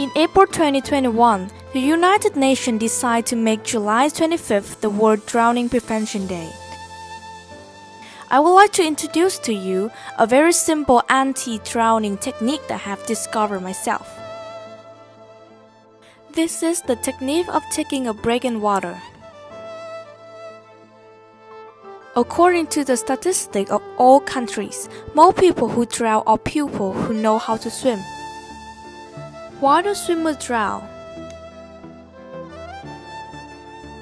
In April 2021, the United Nations decided to make July 25th the World Drowning Prevention Day. I would like to introduce to you a very simple anti-drowning technique that I have discovered myself. This is the technique of taking a break in water. According to the statistics of all countries, most people who drown are people who know how to swim. Why do swimmers drown?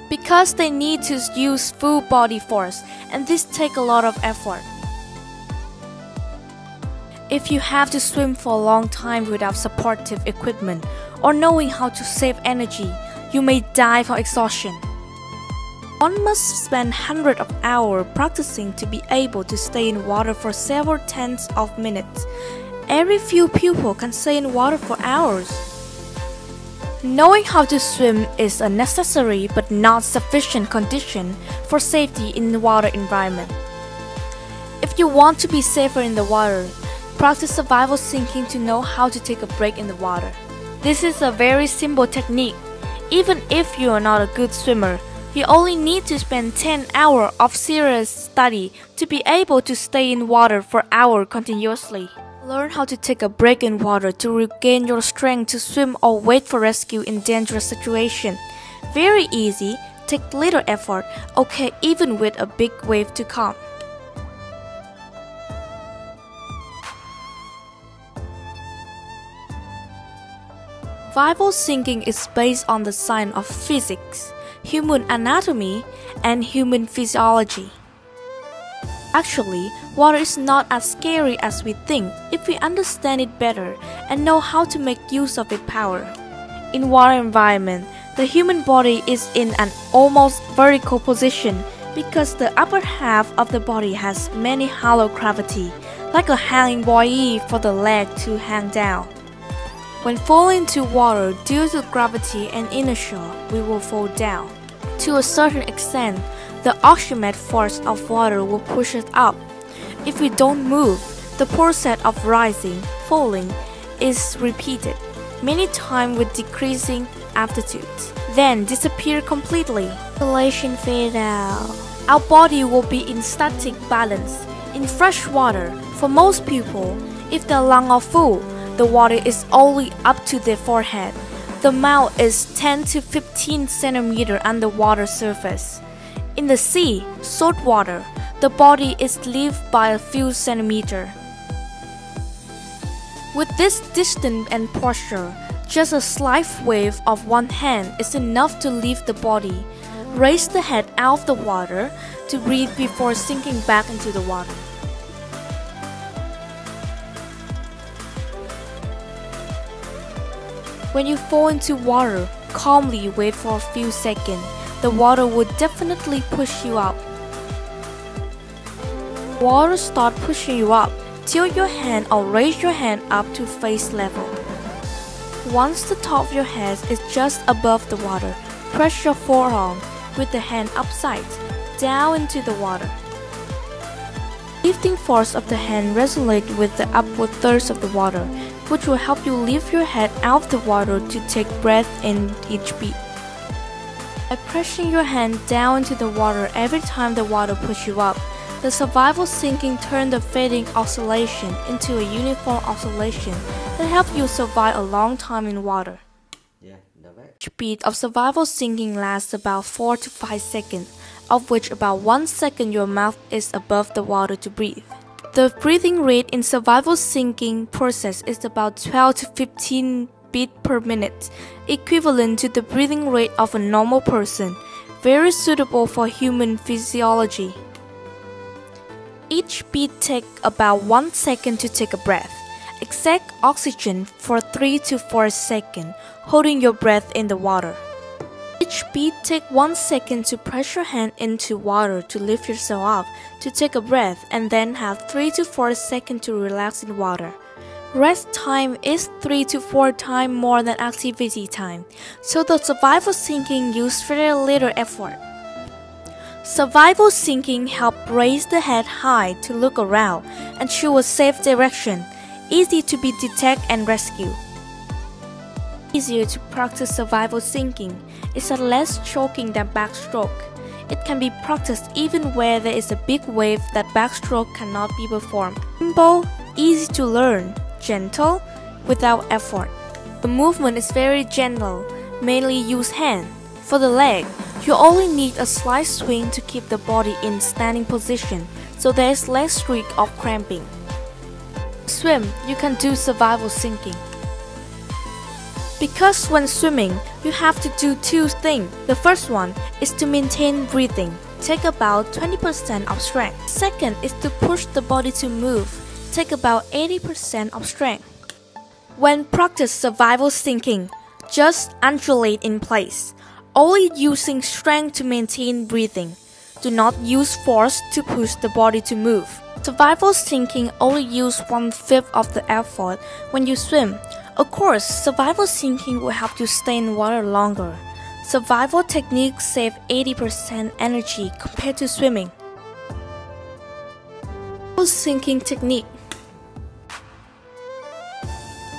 Because they need to use full body force, and this takes a lot of effort. If you have to swim for a long time without supportive equipment or knowing how to save energy, you may die from exhaustion. One must spend hundreds of hours practicing to be able to stay in water for several tenths of minutes. Every few people can stay in water for hours. Knowing how to swim is a necessary but not sufficient condition for safety in the water environment. If you want to be safer in the water, practice survival sinking to know how to take a break in the water. This is a very simple technique. Even if you are not a good swimmer, you only need to spend 10 hours of serious study to be able to stay in water for hours continuously. Learn how to take a break in water to regain your strength to swim or wait for rescue in dangerous situations. Very easy, take little effort, okay even with a big wave to come. Survival sinking is based on the science of physics, human anatomy, and human physiology. Actually, water is not as scary as we think if we understand it better and know how to make use of its power. In water environment, the human body is in an almost vertical position because the upper half of the body has many hollow gravity, like a hanging buoy for the leg to hang down. When falling into water due to gravity and inertia, we will fall down. To a certain extent, the oximetric force of water will push us up. If we don't move, the process of rising, falling is repeated, many times with decreasing altitude, then disappear completely. Oscillation fade out. Our body will be in static balance. In fresh water, for most people, if their lungs are full, the water is only up to their forehead. The mouth is 10 to 15 centimeters under water surface. In the sea, salt water, the body is lifted by a few centimeters. With this distance and posture, just a slight wave of one hand is enough to lift the body. Raise the head out of the water to breathe before sinking back into the water. When you fall into water, calmly wait for a few seconds. The water will definitely push you up. Water starts pushing you up. Tilt your hand or raise your hand up to face level. Once the top of your head is just above the water, press your forearm with the hand upside down into the water. Lifting force of the hand resonates with the upward thrust of the water, which will help you lift your head out of the water to take breath in each beat. By pressing your hand down into the water every time the water pushes you up, the survival sinking turns the fading oscillation into a uniform oscillation that helps you survive a long time in water. Each beat of survival sinking lasts about 4 to 5 seconds, of which about 1 second your mouth is above the water to breathe. The breathing rate in survival sinking process is about 12 to 15 beats per minute, equivalent to the breathing rate of a normal person, very suitable for human physiology. Each beat takes about 1 second to take a breath. Exert oxygen for 3 to 4 seconds, holding your breath in the water. Each beat takes 1 second to press your hand into water to lift yourself up, to take a breath, and then have 3 to 4 seconds to relax in water. Rest time is 3 to 4 times more than activity time, so the survival sinking uses very little effort. Survival sinking helps raise the head high to look around and show a safe direction, easy to be detected and rescued. Easier to practice survival sinking. It's a less choking than backstroke. It can be practiced even where there is a big wave that backstroke cannot be performed. Simple, easy to learn, gentle, without effort. The movement is very gentle, mainly use hand. For the leg, you only need a slight swing to keep the body in standing position, so there is less risk of cramping. Swim, you can do survival sinking. Because when swimming, you have to do two things. The first one is to maintain breathing. Take about 20% of strength. Second is to push the body to move. Take about 80% of strength. When practice survival sinking, just undulate in place, only using strength to maintain breathing. Do not use force to push the body to move. Survival sinking only use 1/5 of the effort when you swim. Of course, survival sinking will help you stay in water longer. Survival techniques save 80% energy compared to swimming. Survival sinking technique.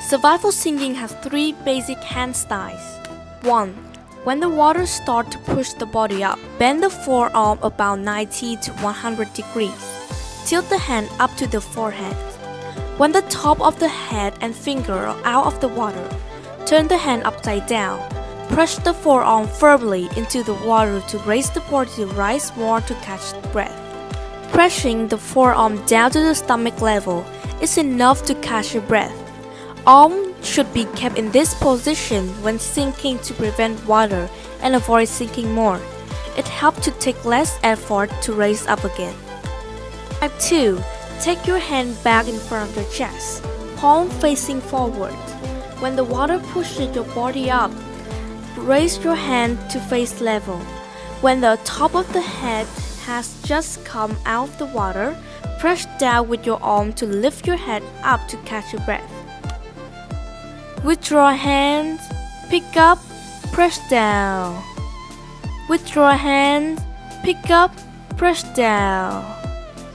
Survival sinking has 3 basic hand styles. 1. When the water starts to push the body up, bend the forearm about 90 to 100 degrees. Tilt the hand up to the forehead. When the top of the head and finger are out of the water, turn the hand upside down. Press the forearm firmly into the water to raise the body to rise more to catch breath. Pressing the forearm down to the stomach level is enough to catch your breath. Arm should be kept in this position when sinking to prevent water and avoid sinking more. It helps to take less effort to raise up again. Type 2. Take your hand back in front of your chest, palm facing forward. When the water pushes your body up, raise your hand to face level. When the top of the head has just come out of the water, press down with your arm to lift your head up to catch your breath. Withdraw hands, pick up, press down. Withdraw hands, pick up, press down.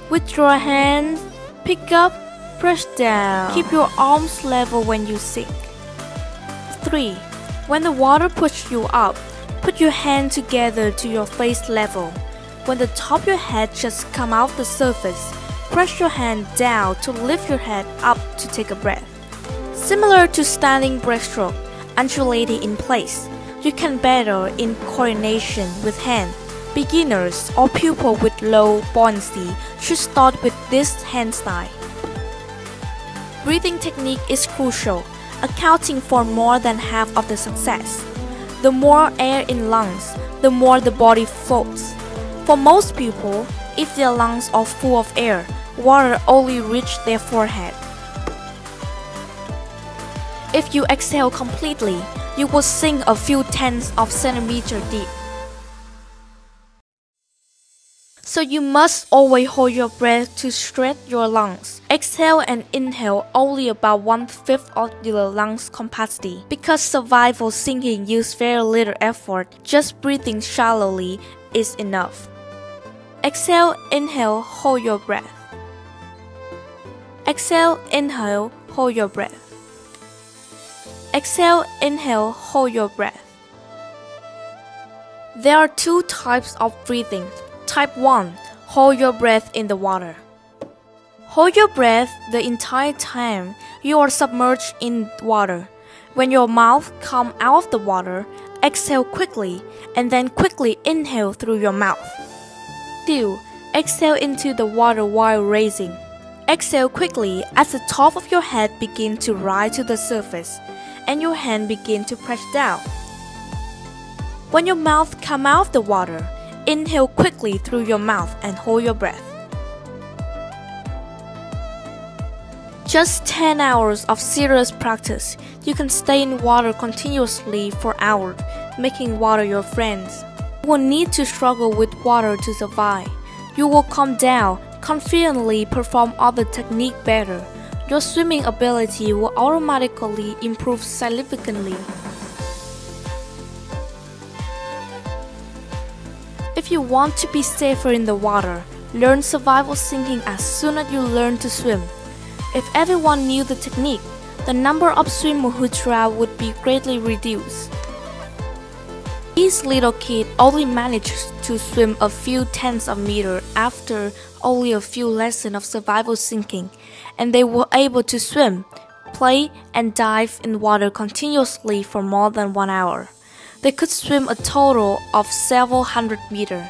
Withdraw hands, pick up, press down. Keep your arms level when you sink. 3. When the water pushes you up, put your hand together to your face level. When the top of your head just come out the surface, press your hand down to lift your head up to take a breath. Similar to standing breaststroke, undulating in place, you can better in coordination with hand. Beginners or people with low buoyancy should start with this hand style. Breathing technique is crucial, accounting for more than half of the success. The more air in lungs, the more the body floats. For most people, if their lungs are full of air, water only reaches their forehead. If you exhale completely, you will sink a few tenths of centimeter deep. So you must always hold your breath to stretch your lungs. Exhale and inhale only about 1/5 of your lungs capacity. Because survival sinking uses very little effort, just breathing shallowly is enough. Exhale, inhale, hold your breath. Exhale, inhale, hold your breath. Exhale, inhale, hold your breath. There are 2 types of breathing. Type 1. Hold your breath in the water. Hold your breath the entire time you are submerged in water. When your mouth comes out of the water, exhale quickly and then quickly inhale through your mouth. 2. Exhale into the water while raising. Exhale quickly as the top of your head begins to rise to the surface and your hand begins to press down. When your mouth comes out of the water, inhale quickly through your mouth and hold your breath. Just 10 hours of serious practice, you can stay in water continuously for hours, making water your friends. You will need to struggle with water to survive. You will calm down, confidently perform other techniques better. Your swimming ability will automatically improve significantly. If you want to be safer in the water, learn survival sinking as soon as you learn to swim. If everyone knew the technique, the number of swimmers who drown would be greatly reduced. These little kids only managed to swim a few tenths of a meter after only a few lessons of survival sinking, and they were able to swim, play, and dive in water continuously for more than 1 hour. They could swim a total of several hundred meters.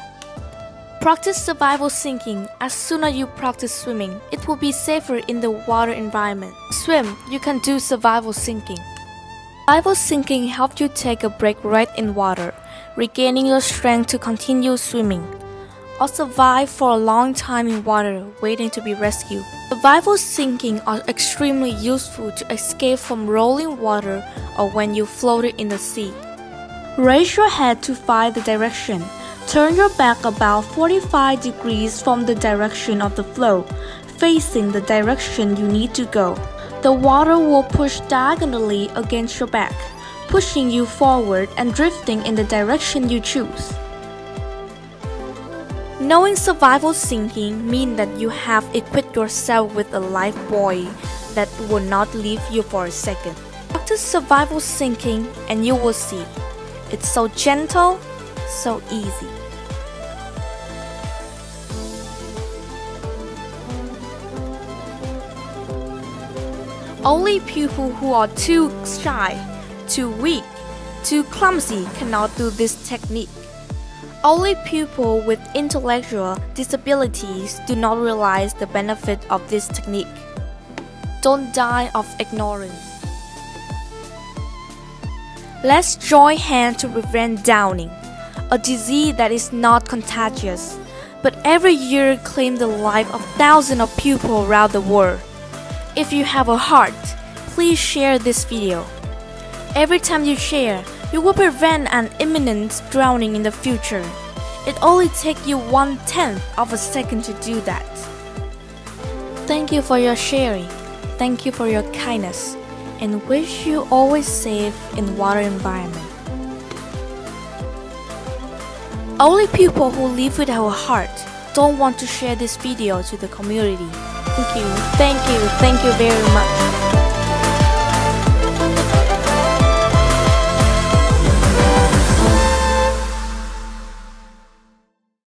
Practice survival sinking. As soon as you practice swimming, it will be safer in the water environment. Swim, you can do survival sinking. Survival sinking helps you take a break right in water, regaining your strength to continue swimming, or survive for a long time in water waiting to be rescued. Survival sinking are extremely useful to escape from rolling water or when you floated in the sea. Raise your head to find the direction. Turn your back about 45 degrees from the direction of the flow, facing the direction you need to go. The water will push diagonally against your back, pushing you forward and drifting in the direction you choose. Knowing survival sinking means that you have equipped yourself with a life buoy that will not leave you for a second. Practice survival sinking and you will see. It's so gentle, so easy. Only people who are too shy, too weak, too clumsy cannot do this technique. Only people with intellectual disabilities do not realize the benefit of this technique. Don't die of ignorance. Let's join hands to prevent drowning, a disease that is not contagious, but every year claims the life of thousands of people around the world. If you have a heart, please share this video. Every time you share, you will prevent an imminent drowning in the future. It only takes you 1/10 of a second to do that. Thank you for your sharing. Thank you for your kindness, and wish you always safe in water environment. Only people who live with our heart don't want to share this video to the community. Thank you very much.